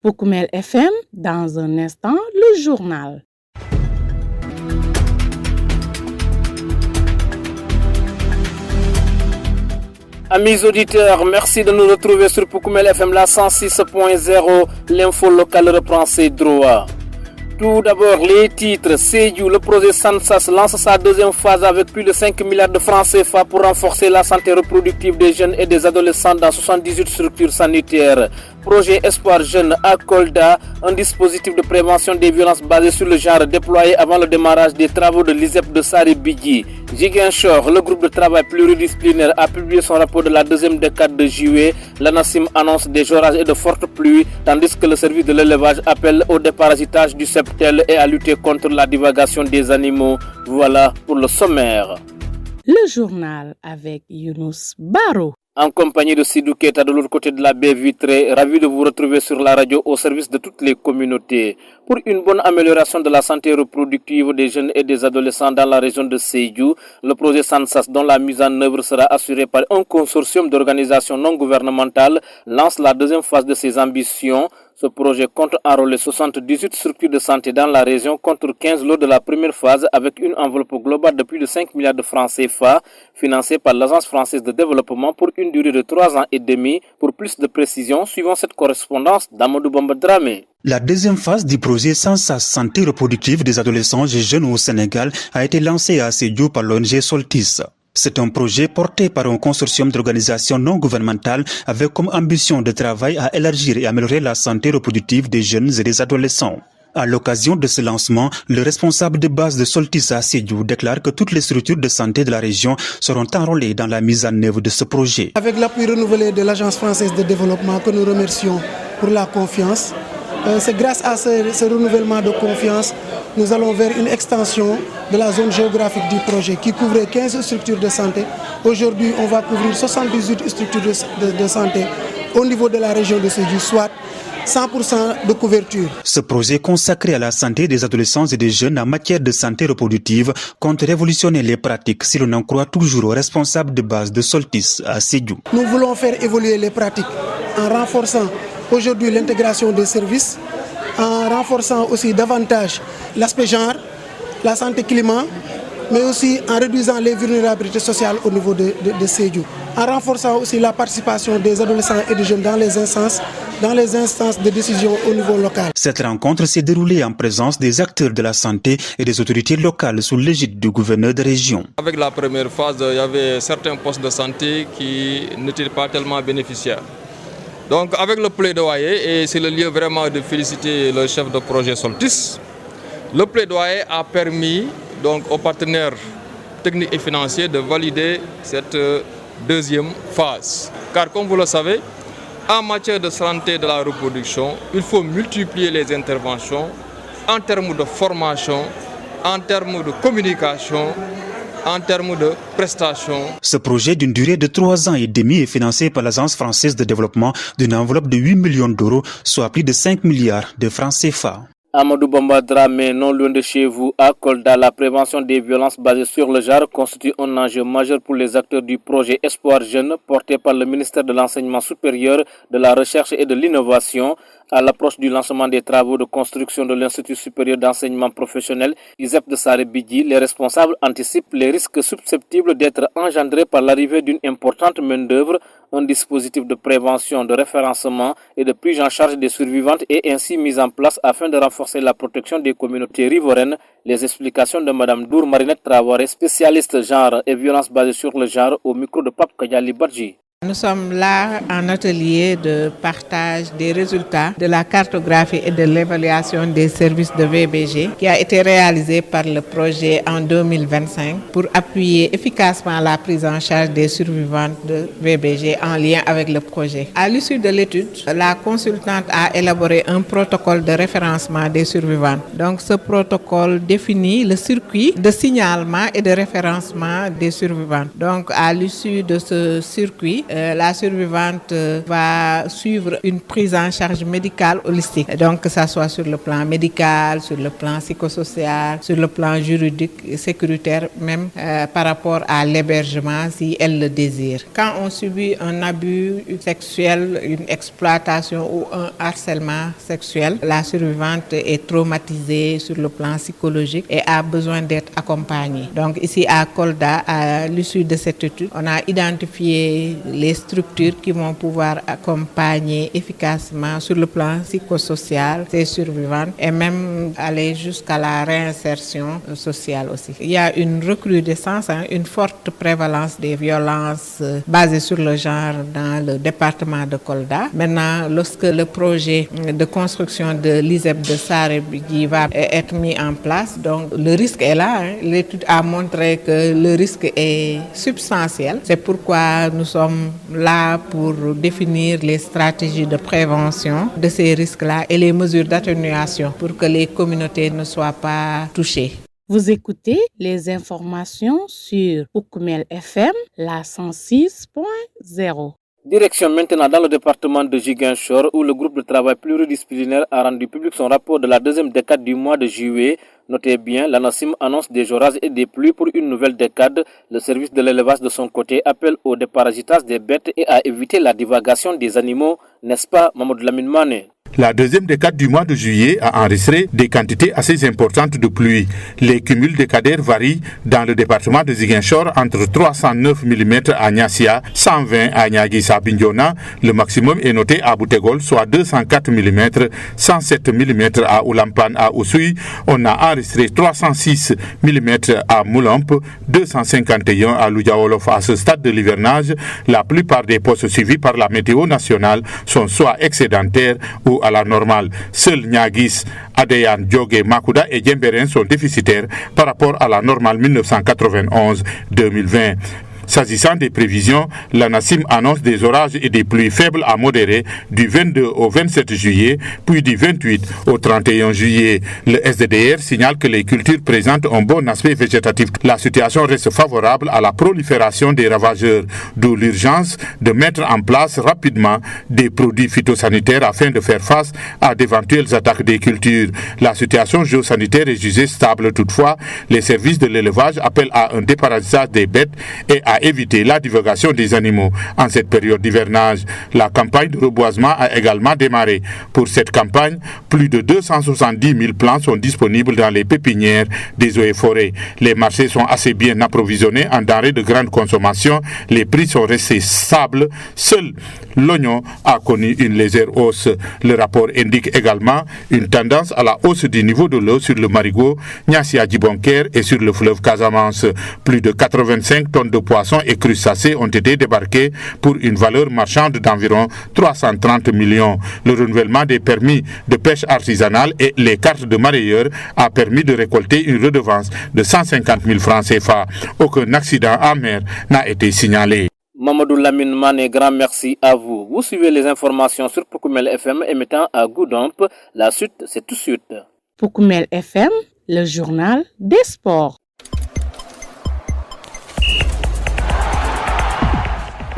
Poukoumel FM, dans un instant, le journal. Amis auditeurs, merci de nous retrouver sur Poukoumel FM, la 106.0. L'info locale reprend ses droits. Tout d'abord, les titres. Sédhiou, le projet SANSAS lance sa deuxième phase avec plus de 5 milliards de francs CFA pour renforcer la santé reproductive des jeunes et des adolescents dans 78 structures sanitaires. Projet Espoir Jeune à Kolda, un dispositif de prévention des violences basé sur le genre déployé avant le démarrage des travaux de l'ISEP de Saribidji. Ziguinchor, le groupe de travail pluridisciplinaire a publié son rapport de la deuxième décade de juillet. L'ANACIM annonce des orages et de fortes pluies, tandis que le service de l'élevage appelle au déparasitage du septel et à lutter contre la divagation des animaux. Voilà pour le sommaire. Le journal avec Younous Baro. En compagnie de Sidou Keita de l'autre côté de la baie vitrée, ravi de vous retrouver sur la radio au service de toutes les communautés. Pour une bonne amélioration de la santé reproductive des jeunes et des adolescents dans la région de Sédhiou, le projet SANSAS, dont la mise en œuvre sera assurée par un consortium d'organisations non gouvernementales, lance la deuxième phase de ses ambitions. Ce projet compte enrôler 78 structures de santé dans la région contre 15 lors de la première phase avec une enveloppe globale de plus de 5 milliards de francs CFA financée par l'Agence française de développement pour une durée de 3 ans et demi. Pour plus de précisions, suivant cette correspondance d'Amadou Bamba Dramé. La deuxième phase du projet SANSAS santé reproductive des adolescents et jeunes au Sénégal a été lancée à Sédhiou par l'ONG Soltis. C'est un projet porté par un consortium d'organisations non gouvernementales avec comme ambition de travail à élargir et améliorer la santé reproductive des jeunes et des adolescents. À l'occasion de ce lancement, le responsable de base de Soltis à Sédhiou déclare que toutes les structures de santé de la région seront enrôlées dans la mise en œuvre de ce projet. Avec l'appui renouvelé de l'Agence française de développement que nous remercions pour la confiance, c'est grâce à ce renouvellement de confiance, nous allons vers une extension de la zone géographique du projet qui couvrait 15 structures de santé. Aujourd'hui, on va couvrir 78 structures de santé au niveau de la région de Sédhiou, soit 100% de couverture. Ce projet consacré à la santé des adolescents et des jeunes en matière de santé reproductive compte révolutionner les pratiques si l'on en croit toujours au responsable de base de Soltis à Sédhiou. Nous voulons faire évoluer les pratiques en renforçant aujourd'hui l'intégration des services, en renforçant aussi davantage l'aspect genre, la santé climat, mais aussi en réduisant les vulnérabilités sociales au niveau de Sédhiou, en renforçant aussi la participation des adolescents et des jeunes dans les instances de décision au niveau local. Cette rencontre s'est déroulée en présence des acteurs de la santé et des autorités locales sous l'égide du gouverneur de région. Avec la première phase, il y avait certains postes de santé qui n'étaient pas tellement bénéficiaires. Donc avec le plaidoyer, et c'est le lieu vraiment de féliciter le chef de projet Soltis, le plaidoyer a permis donc aux partenaires techniques et financiers de valider cette deuxième phase. Car comme vous le savez, en matière de santé de la reproduction, il faut multiplier les interventions en termes de formation, en termes de communication, en termes de prestations. Ce projet d'une durée de 3 ans et demi est financé par l'Agence française de développement d'une enveloppe de 8 millions d'euros, soit plus de 5 milliards de francs CFA. Amadou Bamba Dramé, non loin de chez vous, à Kolda, la prévention des violences basées sur le genre constitue un enjeu majeur pour les acteurs du projet Espoir Jeune, porté par le ministère de l'Enseignement supérieur, de la Recherche et de l'Innovation. À l'approche du lancement des travaux de construction de l'Institut supérieur d'enseignement professionnel, ISEP de Saribidji, les responsables anticipent les risques susceptibles d'être engendrés par l'arrivée d'une importante main-d'œuvre. Un dispositif de prévention, de référencement et de prise en charge des survivantes est ainsi mis en place afin de renforcer la protection des communautés riveraines. Les explications de Mme Dour Marinette Traoré, spécialiste genre et violence basée sur le genre, au micro de Pape Kadiali Badji. Nous sommes là en atelier de partage des résultats de la cartographie et de l'évaluation des services de VBG qui a été réalisé par le projet en 2025 pour appuyer efficacement la prise en charge des survivantes de VBG en lien avec le projet. À l'issue de l'étude, la consultante a élaboré un protocole de référencement des survivantes. Donc ce protocole définit le circuit de signalement et de référencement des survivantes. Donc à l'issue de ce circuit, la survivante va suivre une prise en charge médicale holistique. Donc que ça soit sur le plan médical, sur le plan psychosocial, sur le plan juridique et sécuritaire, même par rapport à l'hébergement si elle le désire. Quand on subit un abus sexuel, une exploitation ou un harcèlement sexuel, la survivante est traumatisée sur le plan psychologique et a besoin d'être accompagnée. Donc ici à Kolda, à l'issue de cette étude, on a identifié les structures qui vont pouvoir accompagner efficacement sur le plan psychosocial ces survivantes et même aller jusqu'à la réinsertion sociale aussi. Il y a une recrudescence, une forte prévalence des violences basées sur le genre dans le département de Kolda. Maintenant, lorsque le projet de construction de l'ISEP de Sarébigui va être mis en place, donc le risque est là. L'étude a montré que le risque est substantiel. C'est pourquoi nous sommes là pour définir les stratégies de prévention de ces risques-là et les mesures d'atténuation pour que les communautés ne soient pas touchées. Vous écoutez les informations sur Poukoumel FM, la 106.0. Direction maintenant dans le département de Ziguinchor où le groupe de travail pluridisciplinaire a rendu public son rapport de la deuxième décade du mois de juillet. Notez bien, l'ANACIM annonce des orages et des pluies pour une nouvelle décade. Le service de l'élevage de son côté appelle au déparasitage des bêtes et à éviter la divagation des animaux, n'est-ce pas, Mamadou Lamine Mané? La deuxième décade du mois de juillet a enregistré des quantités assez importantes de pluie. Les cumuls décadaires varient dans le département de Ziguinchor entre 309 mm à Niassia, 120 à Niaguissa-Bignona. Le maximum est noté à Boutegol, soit 204 mm, 107 mm à Oulampan à Oussouy. On a enregistré 306 mm à Moulamp, 251 à Loudiaolof. À ce stade de l'hivernage, la plupart des postes suivis par la météo nationale sont soit excédentaires ou à la normale. Seuls Niaguis, Adeyan, Djogé, Makouda et Djemberen sont déficitaires par rapport à la normale 1991-2020. S'agissant des prévisions, l'ANACIM annonce des orages et des pluies faibles à modérées du 22 au 27 juillet, puis du 28 au 31 juillet. Le SDDR signale que les cultures présentent un bon aspect végétatif. La situation reste favorable à la prolifération des ravageurs, d'où l'urgence de mettre en place rapidement des produits phytosanitaires afin de faire face à d'éventuelles attaques des cultures. La situation géosanitaire est jugée stable toutefois. Les services de l'élevage appellent à un déparasitage des bêtes et à éviter la divagation des animaux. En cette période d'hivernage, la campagne de reboisement a également démarré. Pour cette campagne, plus de 270 000 plants sont disponibles dans les pépinières des eaux et forêts. Les marchés sont assez bien approvisionnés en denrées de grande consommation. Les prix sont restés stables. Seul l'oignon a connu une légère hausse. Le rapport indique également une tendance à la hausse du niveau de l'eau sur le Marigot, Niassia-Djibonker et sur le fleuve Casamance. Plus de 85 tonnes de poissons et crustacés ont été débarqués pour une valeur marchande d'environ 330 millions. Le renouvellement des permis de pêche artisanale et les cartes de mareyeurs a permis de récolter une redevance de 150 000 francs CFA. Aucun accident en mer n'a été signalé. Mamadou Lamine Mané, grand merci à vous. Vous suivez les informations sur Poukoumel FM émettant à Goudomp. La suite, c'est tout de suite. Poukoumel FM, le journal des sports.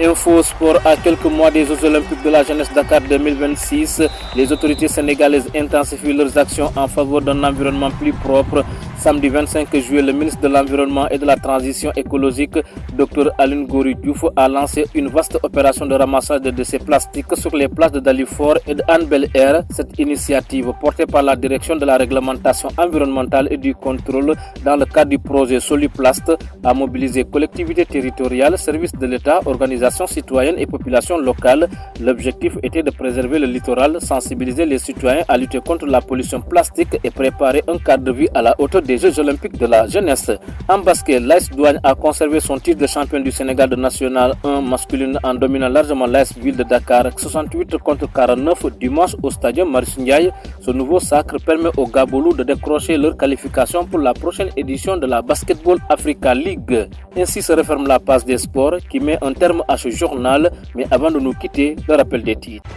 Info Sport, à quelques mois des Jeux Olympiques de la jeunesse Dakar 2026, les autorités sénégalaises intensifient leurs actions en faveur d'un environnement plus propre. Samedi 25 juillet, le ministre de l'Environnement et de la Transition écologique, Dr Aline Goury Diouf, a lancé une vaste opération de ramassage de déchets plastiques sur les plages de Dalifort et de Hann Bel-Air. Cette initiative, portée par la Direction de la réglementation environnementale et du contrôle dans le cadre du projet Soluplast, a mobilisé collectivités territoriales, services de l'État, organisations citoyennes et populations locales. L'objectif était de préserver le littoral, sensibiliser les citoyens à lutter contre la pollution plastique et préparer un cadre de vie à la hauteur des des Jeux olympiques de la jeunesse. En basket, l'AS Douane a conservé son titre de champion du Sénégal de National 1 masculine en dominant largement l'AS Ville de Dakar 68 contre 49 dimanche au stadium Marius Ndiaye. Ce nouveau sacre permet aux Gabolous de décrocher leur qualification pour la prochaine édition de la Basketball Africa League. Ainsi se referme la page des sports qui met un terme à ce journal. Mais avant de nous quitter, le rappel des titres.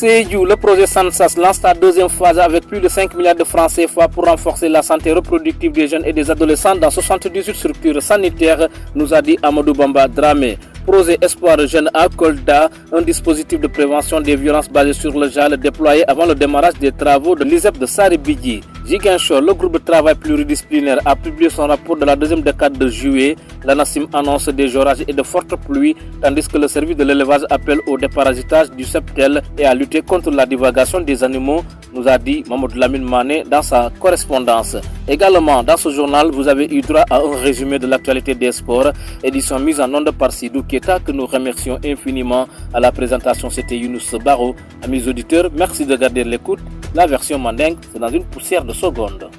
Sédhiou, le projet SANSAS lance sa deuxième phase avec plus de 5 milliards de francs CFA pour renforcer la santé reproductive des jeunes et des adolescents dans 78 structures sanitaires, nous a dit Amadou Bamba Dramé. Projet Espoir Jeune à Kolda, un dispositif de prévention des violences basé sur le JAL déployé avant le démarrage des travaux de l'ISEP de Saribidji. Ziguinchor, le groupe de travail pluridisciplinaire a publié son rapport de la deuxième décade de juillet. La NACIM annonce des orages et de fortes pluies, tandis que le service de l'élevage appelle au déparasitage du septel et à lutter contre la divagation des animaux, nous a dit Mamadou Lamine Mané dans sa correspondance. Également, dans ce journal, vous avez eu droit à un résumé de l'actualité des sports, édition mise en onde par Sidou Keta, que nous remercions infiniment. À la présentation, c'était Younous Baro. Amis auditeurs, merci de garder l'écoute. La version mandingue, c'est dans une poussière de secondes.